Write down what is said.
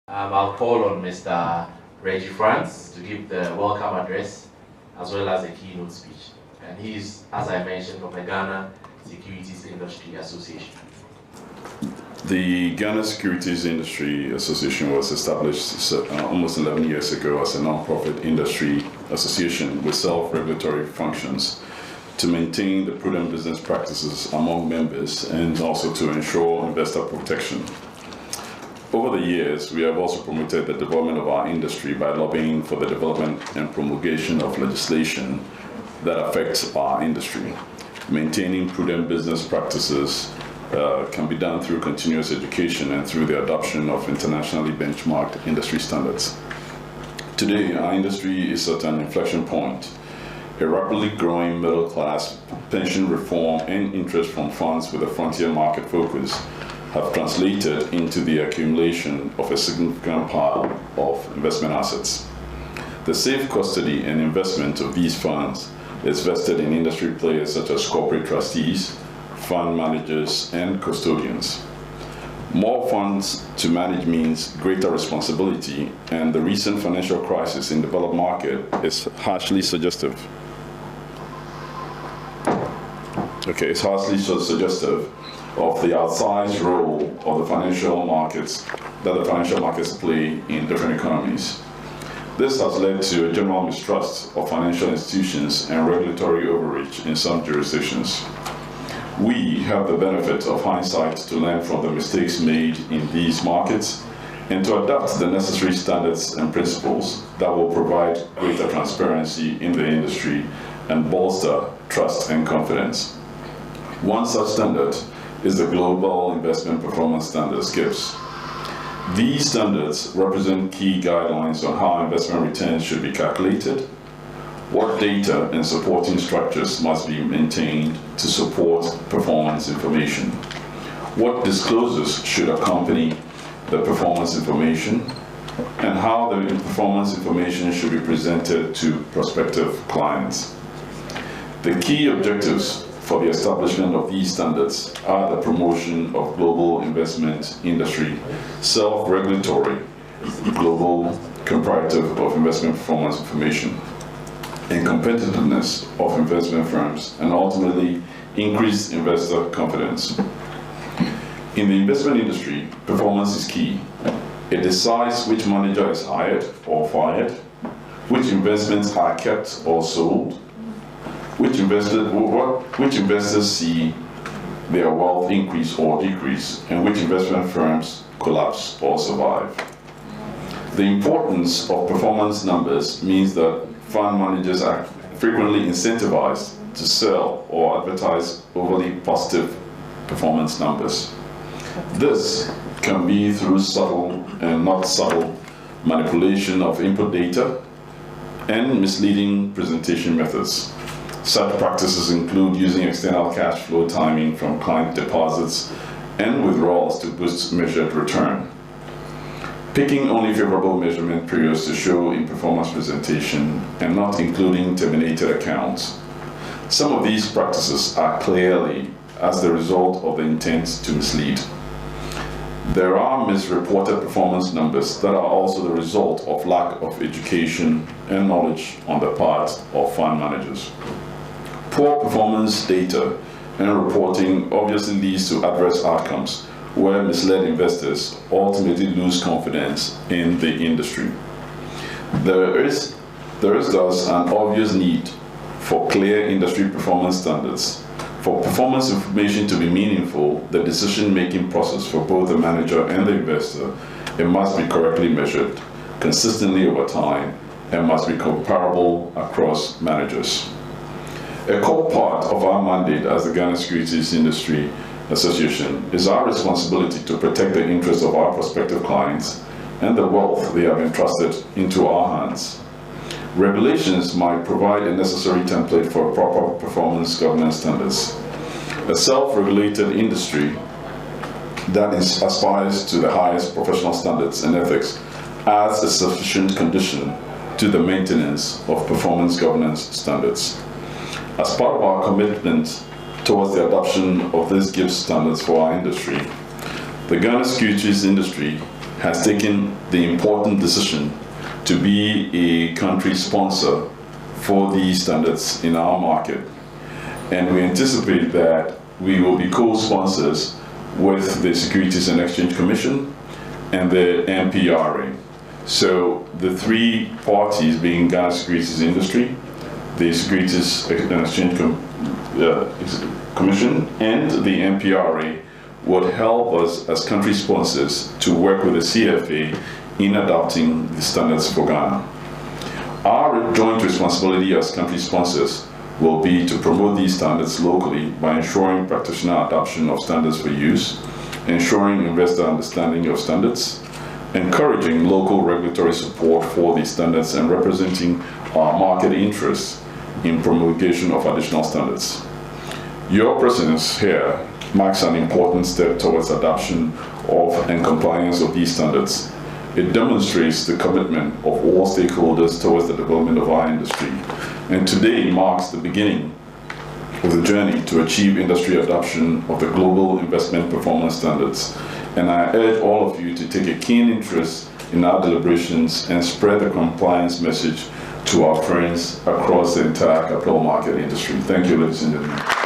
I'll call on Mr. Reggie France to give the welcome address as well as a keynote speech. And he's, as I mentioned, from the Ghana Securities Industry Association. The Ghana Securities Industry Association was established almost 11 years ago as a non-profit industry association with self-regulatory functions to maintain the prudent business practices among members and also to ensure investor protection. Over the years, we have also promoted the development of our industry by lobbying for the development and promulgation of legislation that affects our industry. Maintaining prudent business practices can be done through continuous education and through the adoption of internationally benchmarked industry standards. Today, our industry is at an inflection point. A rapidly growing middle class, pension reform, and interest from funds with a frontier market focus have translated into the accumulation of a significant pile of investment assets. The safe custody and investment of these funds is vested in industry players such as corporate trustees, fund managers, and custodians. More funds to manage means greater responsibility, and the recent financial crisis in the developed market is harshly suggestive. It's harshly suggestive of the outsized role of the financial markets that the financial markets play in different economies. This has led to a general mistrust of financial institutions and regulatory overreach in some jurisdictions. We have the benefit of hindsight to learn from the mistakes made in these markets and to adapt the necessary standards and principles that will provide greater transparency in the industry and bolster trust and confidence. One such standard is the Global Investment Performance Standards, GIPS. These standards represent key guidelines on how investment returns should be calculated, what data and supporting structures must be maintained to support performance information, what disclosures should accompany the performance information, and how the performance information should be presented to prospective clients. The key objectives for the establishment of these standards are the promotion of global investment industry, self-regulatory, global comparative of investment performance information, and competitiveness of investment firms, and ultimately increased investor confidence. In the investment industry, performance is key. It decides which manager is hired or fired, which investments are kept or sold, which investors see their wealth increase or decrease, and which investment firms collapse or survive. The importance of performance numbers means that fund managers are frequently incentivized to sell or advertise overly positive performance numbers. This can be through subtle and not subtle manipulation of input data and misleading presentation methods. Such practices include using external cash flow timing from client deposits and withdrawals to boost measured return, picking only favorable measurement periods to show in performance presentation and not including terminated accounts. Some of these practices are clearly as the result of the intent to mislead. There are misreported performance numbers that are also the result of lack of education and knowledge on the part of fund managers. Poor performance data and reporting obviously leads to adverse outcomes where misled investors ultimately lose confidence in the industry. There is thus an obvious need for clear industry performance standards. For performance information to be meaningful, the decision-making process for both the manager and the investor, it must be correctly measured, consistently over time, and must be comparable across managers. A core part of our mandate as the Ghana Securities Industry Association is our responsibility to protect the interests of our prospective clients and the wealth they have entrusted into our hands. Regulations might provide a necessary template for proper performance governance standards. A self-regulated industry that aspires to the highest professional standards and ethics adds a sufficient condition to the maintenance of performance governance standards. As part of our commitment towards the adoption of these GIPS standards for our industry, the Ghana Securities Industry has taken the important decision to be a country sponsor for these standards in our market. And we anticipate that we will be co-sponsors with the Securities and Exchange Commission and the MPRA. So the three parties being Ghana Securities Industry, the Securities and Exchange Commission, and the MPRA would help us as country sponsors to work with the CFA in adopting the standards for Ghana. Our joint responsibility as country sponsors will be to promote these standards locally by ensuring practitioner adoption of standards for use, ensuring investor understanding of standards, encouraging local regulatory support for these standards, and representing our market interests in promulgation of additional standards. Your presence here marks an important step towards adoption of and compliance of these standards. It demonstrates the commitment of all stakeholders towards the development of our industry. And today marks the beginning of the journey to achieve industry adoption of the global investment performance standards. And I urge all of you to take a keen interest in our deliberations and spread the compliance message to our friends across the entire capital market industry. Thank you, ladies and gentlemen.